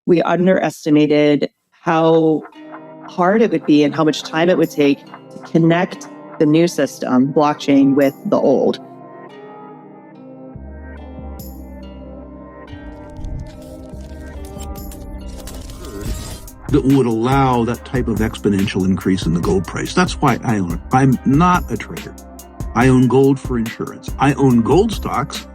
we underestimated how hard it would be and how much time it would take to connect the new system, blockchain, with the old. That would allow that type of exponential increase in the gold price. That's why I own it. I'm not a trader. I own gold for insurance. I own gold stocks.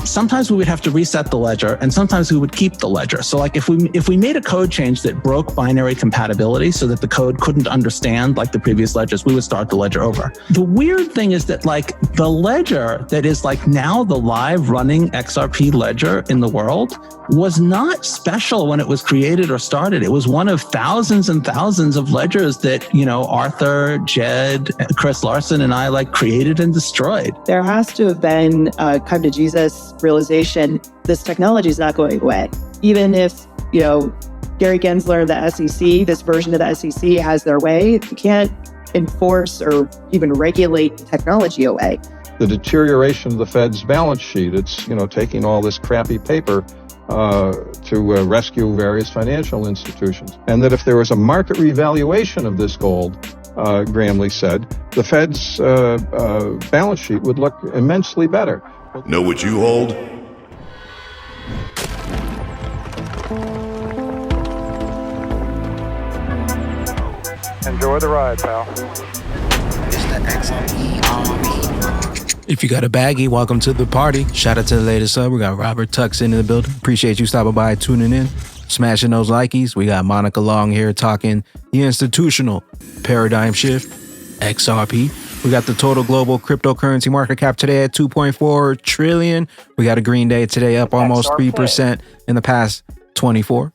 Sometimes we would have to reset the ledger, and sometimes we would keep the ledger. So like if we made a code change that broke binary compatibility so that the code couldn't understand like the previous ledgers, we would start the ledger over. The weird thing is that like the ledger that is like now the live running XRP ledger in the world was not special when it was created or started. It was one of thousands and thousands of ledgers that, you know, Arthur, Jed, Chris Larson, and I like created and destroyed. There has to have been a come to Jesus realization, this technology is not going away. Even if, you know, Gary Gensler, the SEC, this version of the SEC has their way, you can't enforce or even regulate technology away. The deterioration of the Fed's balance sheet, it's, you know, taking all this crappy paper to rescue various financial institutions. And that if there was a market revaluation of this gold, Gramley said, the Fed's balance sheet would look immensely better. Know what you hold? Enjoy the ride, pal. It's the XRP. If you got a baggie, welcome to the party. Shout out to the latest sub. We got Robert Tux in the building. Appreciate you stopping by, tuning in, smashing those likies. We got Monica Long here talking the institutional paradigm shift, XRP. We got the total global cryptocurrency market cap today at 2.4 trillion. We got a green day today up almost 3% in the past 24.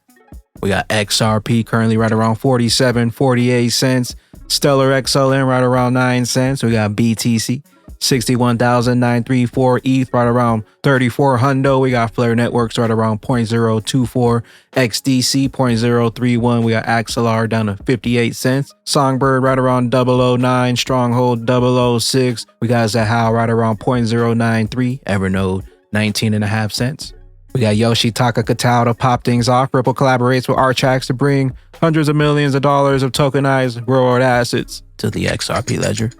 We got XRP currently right around 47, 48 cents. Stellar XLM right around 9 cents. We got BTC 61,934, ETH right around 34 hundo. We got Flare Networks right around 0.024, XDC 0.031. We got Axelar down to 58 cents. Songbird right around 009, Stronghold 006. We got Zahao right around 0.093, Evernode 19.5 cents. We got Yoshi Takakatao to pop things off. Ripple collaborates with Archax to bring hundreds of millions of dollars of tokenized real-world assets to the XRP ledger.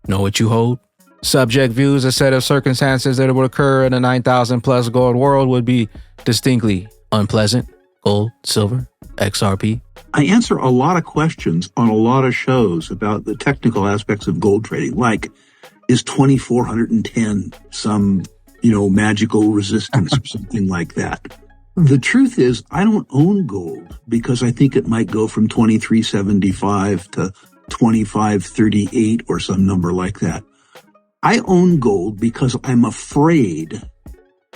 Know what you hold? Subject views a set of circumstances that would occur in a 9,000 plus gold world would be distinctly unpleasant. Gold, silver, XRP. I answer a lot of questions on a lot of shows about the technical aspects of gold trading, like, is 2,410 some, you know, magical resistance or something like that? The truth is, I don't own gold because I think it might go from 2375 to 2538 or some number like that. I own gold because I'm afraid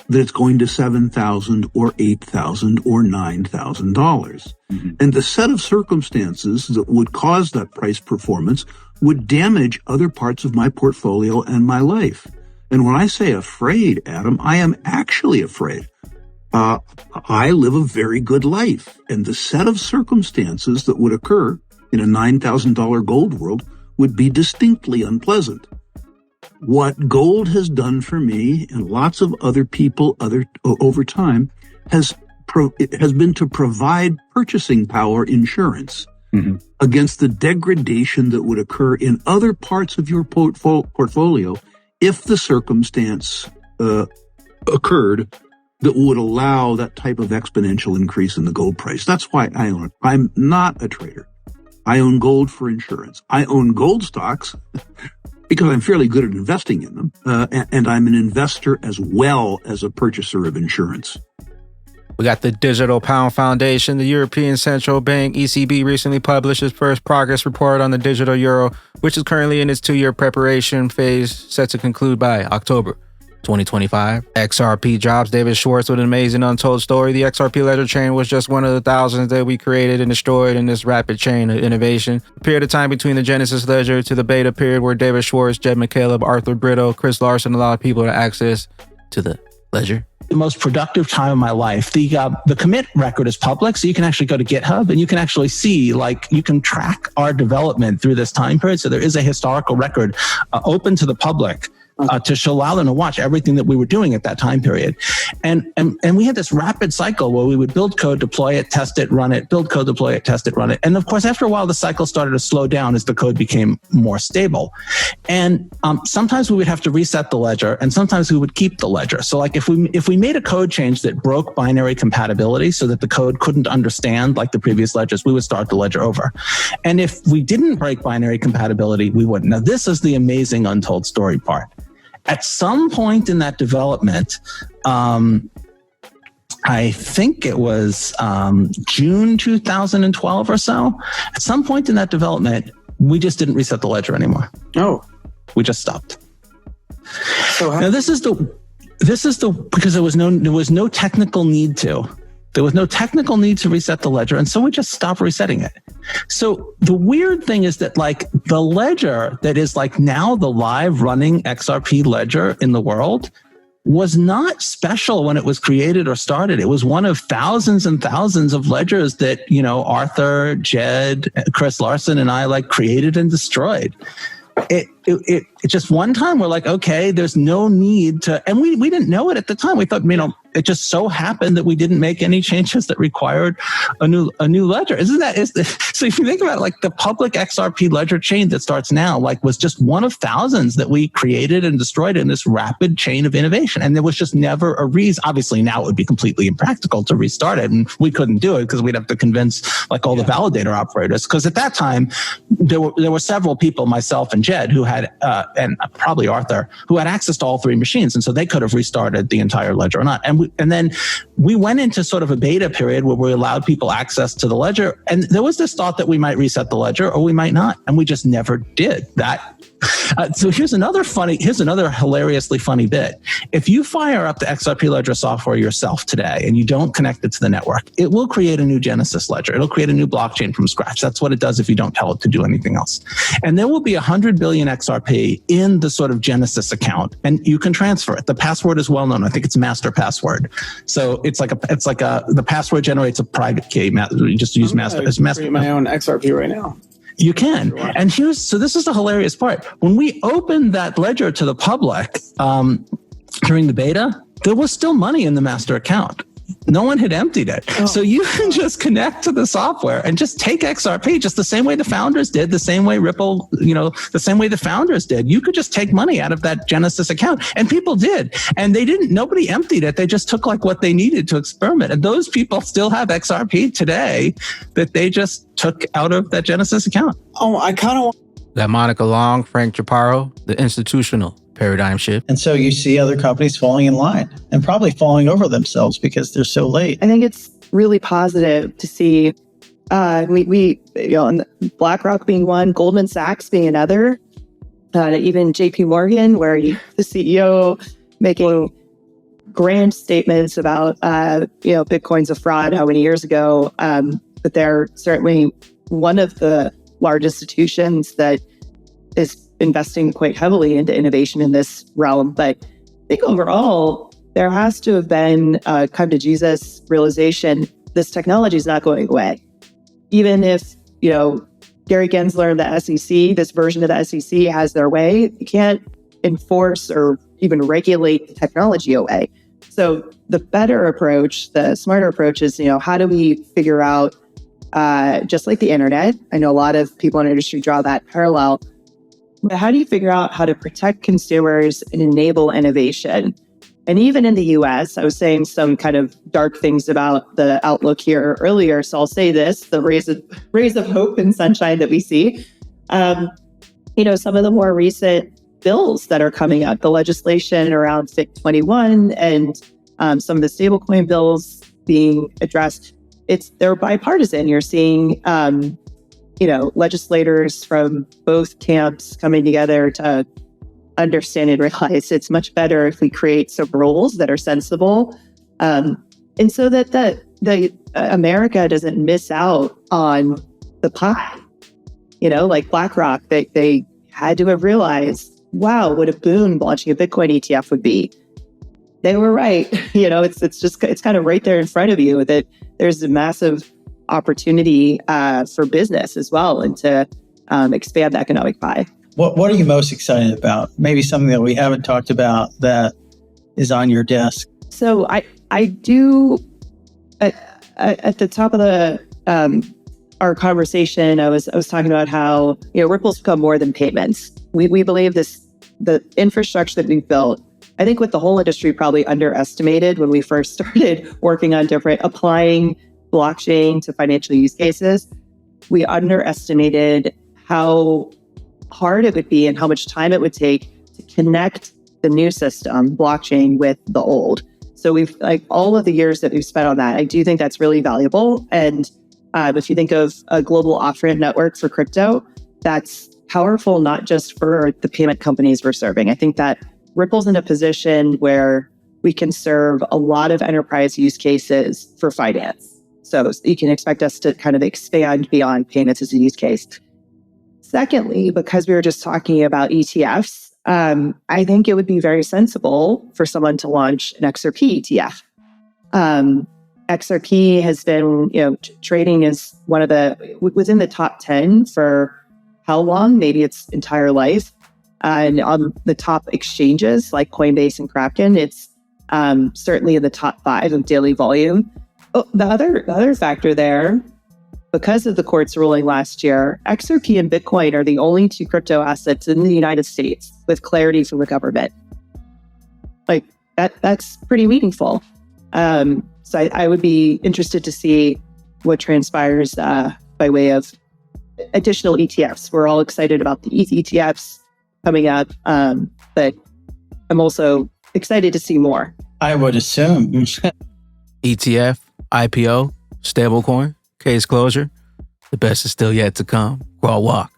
that it's going to $7,000 or $8,000 or $9,000. Mm-hmm. And the set of circumstances that would cause that price performance would damage other parts of my portfolio and my life. And when I say afraid, Adam, I am actually afraid. I live a very good life, and the set of circumstances that would occur in a $9,000 gold world would be distinctly unpleasant. What gold has done for me and lots of other people over time has been to provide purchasing power insurance against the degradation that would occur in other parts of your portfolio if the circumstance occurred that would allow that type of exponential increase in the gold price. That's why I own it. I'm not a trader. I own gold for insurance. I own gold stocks because I'm fairly good at investing in them, and I'm an investor as well as a purchaser of insurance. We got the Digital Pound Foundation. The European Central Bank, ECB, recently published its first progress report on the digital euro, which is currently in its 2-year preparation phase, set to conclude by October 2025. XRP drops. David Schwartz with an amazing untold story. The XRP ledger chain was just one of the thousands that we created and destroyed in this rapid chain of innovation. The period of time between the Genesis ledger to the beta period where David Schwartz, Jed McCaleb, Arthur Britto, Chris Larson, a lot of people had access to the ledger. The most productive time of my life. The commit record is public, so you can actually go to GitHub and you can actually see, like, you can track our development through this time period. So there is a historical record open to the public to allow them to watch everything that we were doing at that time period. And we had this rapid cycle where we would build code, deploy it, test it, run it, build code, deploy it, test it, run it. And of course, after a while, the cycle started to slow down as the code became more stable. And sometimes we would have to reset the ledger, and sometimes we would keep the ledger. So like if we made a code change that broke binary compatibility so that the code couldn't understand like the previous ledgers, we would start the ledger over. And if we didn't break binary compatibility, we wouldn't. Now, this is the amazing untold story part. At some point in that development, I think it was June 2012 or so. At some point in that development, we just didn't reset the ledger anymore. Oh, we just stopped. So now this is the because there was no technical need to. There was no technical need to reset the ledger, and so we just stopped resetting it. So the weird thing is that like the ledger that is like now the live running XRP ledger in the world was not special when it was created or started. It was one of thousands and thousands of ledgers that, you know, Arthur, Jed, Chris Larson, and I like created and destroyed. It just one time we're like, okay, there's no need to, and we didn't know it at the time. We thought, you know, it just so happened that we didn't make any changes that required a new ledger. So if you think about it, like the public XRP ledger chain that starts now, like was just one of thousands that we created and destroyed in this rapid chain of innovation. And there was just never a reason. Obviously now it would be completely impractical to restart it. And we couldn't do it because we'd have to convince like all the validator operators. Because at that time, there were several people, myself and Jed, who had, and probably Arthur, who had access to all three machines. And so they could have restarted the entire ledger or not. And then we went into sort of a beta period where we allowed people access to the ledger. And there was this thought that we might reset the ledger or we might not. And we just never did that. So here's another hilariously funny bit. If you fire up the XRP ledger software yourself today and you don't connect it to the network, it will create a new Genesis ledger. It'll create a new blockchain from scratch. That's what it does if you don't tell it to do anything else. And there will be 100 billion XRP in the sort of Genesis account, and you can transfer it. The password is well known. I think it's master password. So the password generates a private key. You just use master as master. Create my own XRP right now. You can. And so this is the hilarious part. When we opened that ledger to the public during the beta, there was still money in the master account. No one had emptied it. Oh. So you can just connect to the software and just take XRP just the same way the founders did, the same way Ripple, the same way the founders did. You could just take money out of that Genesis account. And people did. And nobody emptied it. They just took like what they needed to experiment. And those people still have XRP today that they just took out of that Genesis account. Oh, I kind of want that Monica Long, Frank Chaparro, the institutional paradigm shift. And so you see other companies falling in line and probably falling over themselves because they're so late. I think it's really positive to see BlackRock being one, Goldman Sachs being another, even JP Morgan, where the CEO making grand statements about Bitcoin's a fraud how many years ago, but they're certainly one of the large institutions that is investing quite heavily into innovation in this realm. But I think overall, there has to have been a come to Jesus realization, this technology is not going away. Even if, Gary Gensler and the SEC, this version of the SEC has their way, you can't enforce or even regulate the technology away. So the better approach, the smarter approach is, how do we figure out, just like the internet, I know a lot of people in the industry draw that parallel, but how do you figure out how to protect consumers and enable innovation? And even in the US, I was saying some kind of dark things about the outlook here earlier. So I'll say this, the rays of hope and sunshine that we see. Some of the more recent bills that are coming up, the legislation around FIT21 and some of the stablecoin bills being addressed, they're bipartisan. You're seeing legislators from both camps coming together to understand and realize it's much better if we create some rules that are sensible, and so that the America doesn't miss out on the pie. Like BlackRock, they had to have realized, wow, what a boon launching a Bitcoin ETF would be. They were right. It's kind of right there in front of you that there's a massive opportunity for business as well and to expand the economic pie. What are you most excited about? Maybe something that we haven't talked about that is on your desk. So I do at the top of our conversation, I was talking about how Ripple's become more than payments. We believe the infrastructure that we've built, I think what the whole industry probably underestimated when we first started working on applying blockchain to financial use cases, we underestimated how hard it would be and how much time it would take to connect the new system, blockchain, with the old. So we've all of the years that we've spent on that, I do think that's really valuable. And if you think of a global off-ramp network for crypto, that's powerful, not just for the payment companies we're serving. I think that Ripple's in a position where we can serve a lot of enterprise use cases for finance. So you can expect us to kind of expand beyond payments as a use case. Secondly, because we were just talking about ETFs, I think it would be very sensible for someone to launch an XRP ETF. XRP has been, trading as within the top 10 for how long? Maybe its entire life. And on the top exchanges like Coinbase and Kraken, it's certainly in the top 5 of daily volume. Oh, the other factor there, because of the court's ruling last year, XRP and Bitcoin are the only 2 crypto assets in the United States with clarity from the government. That's pretty meaningful. So I would be interested to see what transpires by way of additional ETFs. We're all excited about the ETH ETFs coming up, but I'm also excited to see more. I would assume. ETF, IPO, stablecoin, case closure. The best is still yet to come. Crawl, walk.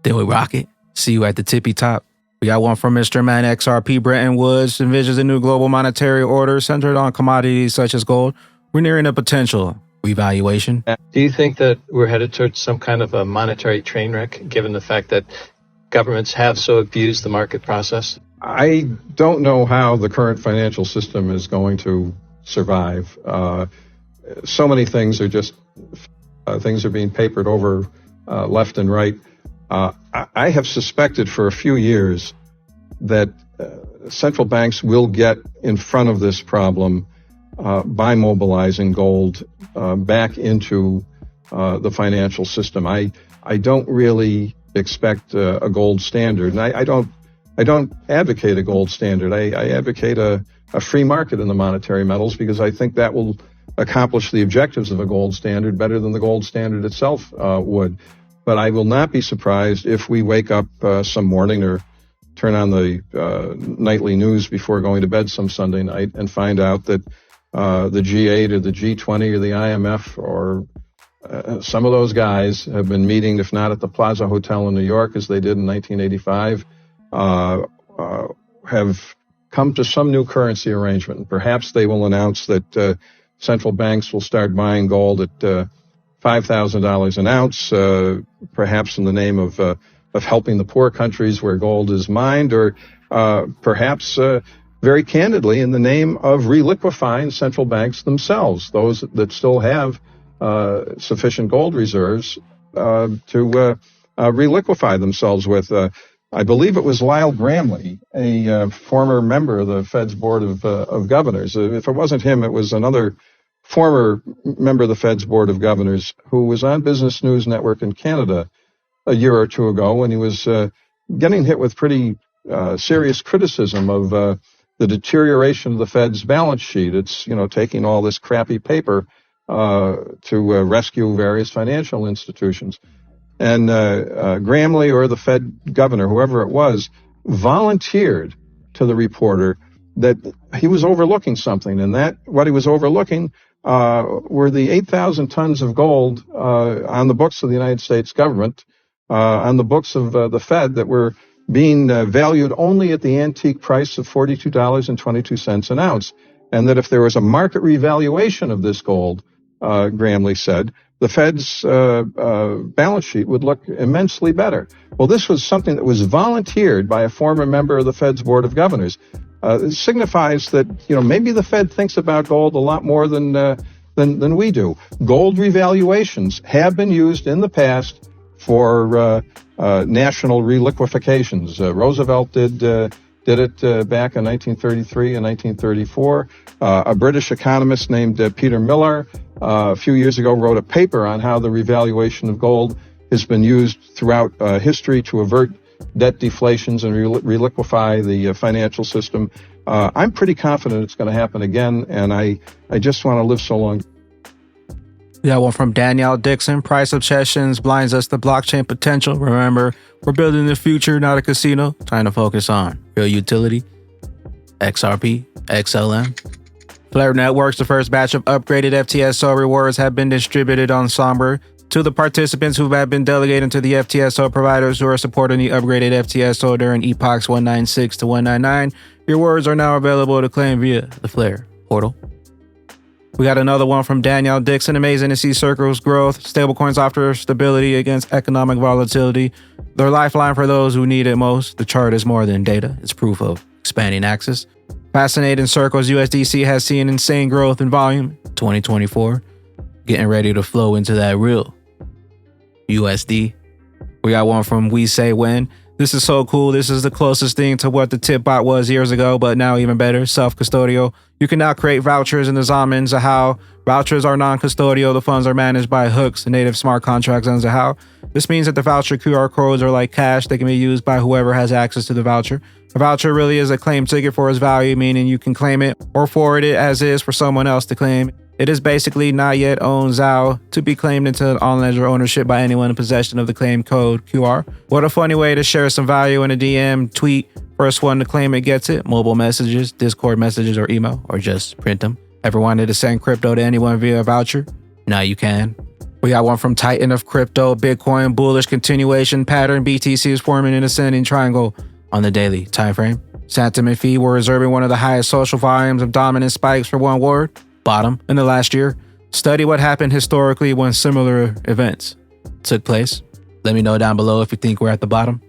Then we rock it. See you at the tippy top. We got one from Mr. Man XRP Bretton Woods. Envisions a new global monetary order centered on commodities such as gold. We're nearing a potential revaluation. Do you think that we're headed towards some kind of a monetary train wreck, given the fact that governments have so abused the market process? I don't know how the current financial system is going to survive. So many things are just, things are being papered over left and right. I have suspected for a few years that central banks will get in front of this problem by mobilizing gold back into the financial system. I don't really expect a gold standard, and I don't advocate a gold standard. I advocate a free market in the monetary metals because I think that will accomplish the objectives of a gold standard better than the gold standard itself would. But I will not be surprised if we wake up some morning or turn on the nightly news before going to bed some Sunday night and find out that the G8 or the G20 or the IMF or some of those guys have been meeting, if not at the Plaza Hotel in New York, as they did in 1985, have come to some new currency arrangement. And perhaps they will announce that central banks will start buying gold at $5,000 an ounce, perhaps in the name of helping the poor countries where gold is mined, or perhaps very candidly in the name of reliquefying central banks themselves, those that still have sufficient gold reserves to reliquefy themselves with. I believe it was Lyle Gramley, a former member of the Fed's Board of Governors. If it wasn't him, it was another former member of the Fed's Board of Governors who was on Business News Network in Canada a year or two ago when he was getting hit with pretty serious criticism of the deterioration of the Fed's balance sheet. It's, taking all this crappy paper to rescue various financial institutions. And Gramley or the Fed governor, whoever it was, volunteered to the reporter that he was overlooking something, and that what he was overlooking were the 8,000 tons of gold on the books of the United States government, on the books of the Fed that were being valued only at the antique price of $42.22 an ounce, and that if there was a market revaluation of this gold, Gramley said, the Fed's balance sheet would look immensely better. Well, this was something that was volunteered by a former member of the Fed's Board of Governors. It signifies that, maybe the Fed thinks about gold a lot more than we do. Gold revaluations have been used in the past for national reliquefations. Roosevelt did it back in 1933 and 1934. A British economist named Peter Millar a few years ago wrote a paper on how the revaluation of gold has been used throughout history to avert debt deflations and reliquefy the financial system. I'm pretty confident it's going to happen again, and I just want to live so long. We got one from Danielle Dixon. Price obsessions blinds us to blockchain potential. Remember, we're building the future, not a casino. Trying to focus on real utility. XRP, XLM. Flare Networks, the first batch of upgraded FTSO rewards have been distributed on Songbird to the participants who have been delegated to the FTSO providers who are supporting the upgraded FTSO during epochs 196 to 199. Rewards are now available to claim via the Flare portal. We got another one from Danielle Dixon. Amazing to see Circle's growth. Stablecoins offer stability against economic volatility. They're a lifeline for those who need it most. The chart is more than data. It's proof of expanding access. Fascinating Circle's USDC has seen insane growth in volume. 2024, getting ready to flow into that real USD. We got one from We Say When. This is so cool. This is the closest thing to what the tip bot was years ago, but now even better, self-custodial. You can now create vouchers in the Zahman Zahao. Vouchers are non-custodial. The funds are managed by hooks, the native smart contracts on Zahao. This means that the voucher QR codes are like cash. They can be used by whoever has access to the voucher. A voucher really is a claim ticket for its value, meaning you can claim it or forward it as is for someone else to claim. It is basically not yet owned Zao to be claimed into on-ledger ownership by anyone in possession of the claim code QR. What a funny way to share some value in a DM, tweet. First one to claim it gets it. Mobile messages, Discord messages, or email, or just print them. Ever wanted to send crypto to anyone via a voucher? Now you can. We got one from Titan of Crypto. Bitcoin bullish continuation pattern. BTC is forming an ascending triangle on the daily time frame. Sentiment feed, we're observing one of the highest social volumes of dominant spikes for one word. Bottom in the last year. Study what happened historically when similar events took place. Let me know down below if you think we're at the bottom.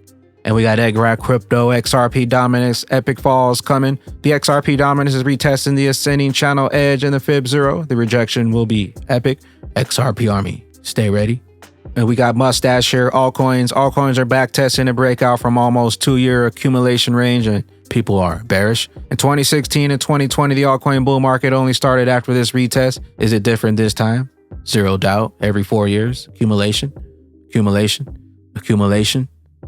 And we got XRP Crypto, XRP Dominance, Epic Falls coming. The XRP Dominance is retesting the ascending channel edge in the Fib 0. The rejection will be epic. XRP Army, stay ready. And we got Mustache here, altcoins. Altcoins are back testing a breakout from almost 2-year accumulation range, and people are bearish. In 2016 and 2020, the altcoin bull market only started after this retest. Is it different this time? Zero doubt. Every 4 years, accumulation,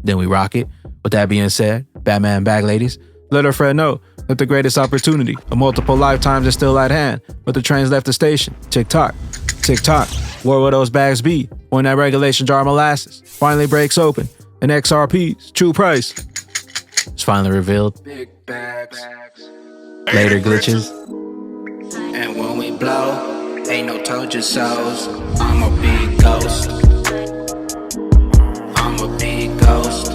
then we rock it. With that being said, Batman bag ladies, let our friend know that the greatest opportunity of multiple lifetimes is still at hand, but the train's left the station. Tick-tock, tick-tock. Where will those bags be when that regulation jar molasses finally breaks open and XRP's true price is finally revealed? Big bags, later glitches. And when we blow, ain't no told you so's. I'm a big ghost. I'm a big ghost.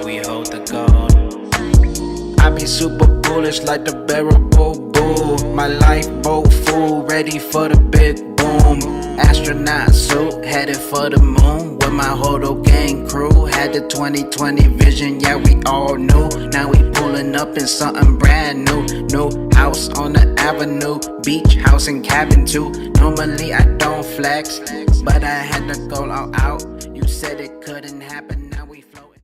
We hold the gold. I be super bullish like the bearable bull. My lifeboat full, ready for the big boom. Astronaut suit, headed for the moon. With my Hodo gang crew, had the 2020 vision, yeah we all knew. Now we pulling up in something brand new. New house on the avenue, beach house and cabin too. Normally I don't flex, but I had to go all out. You said it couldn't happen.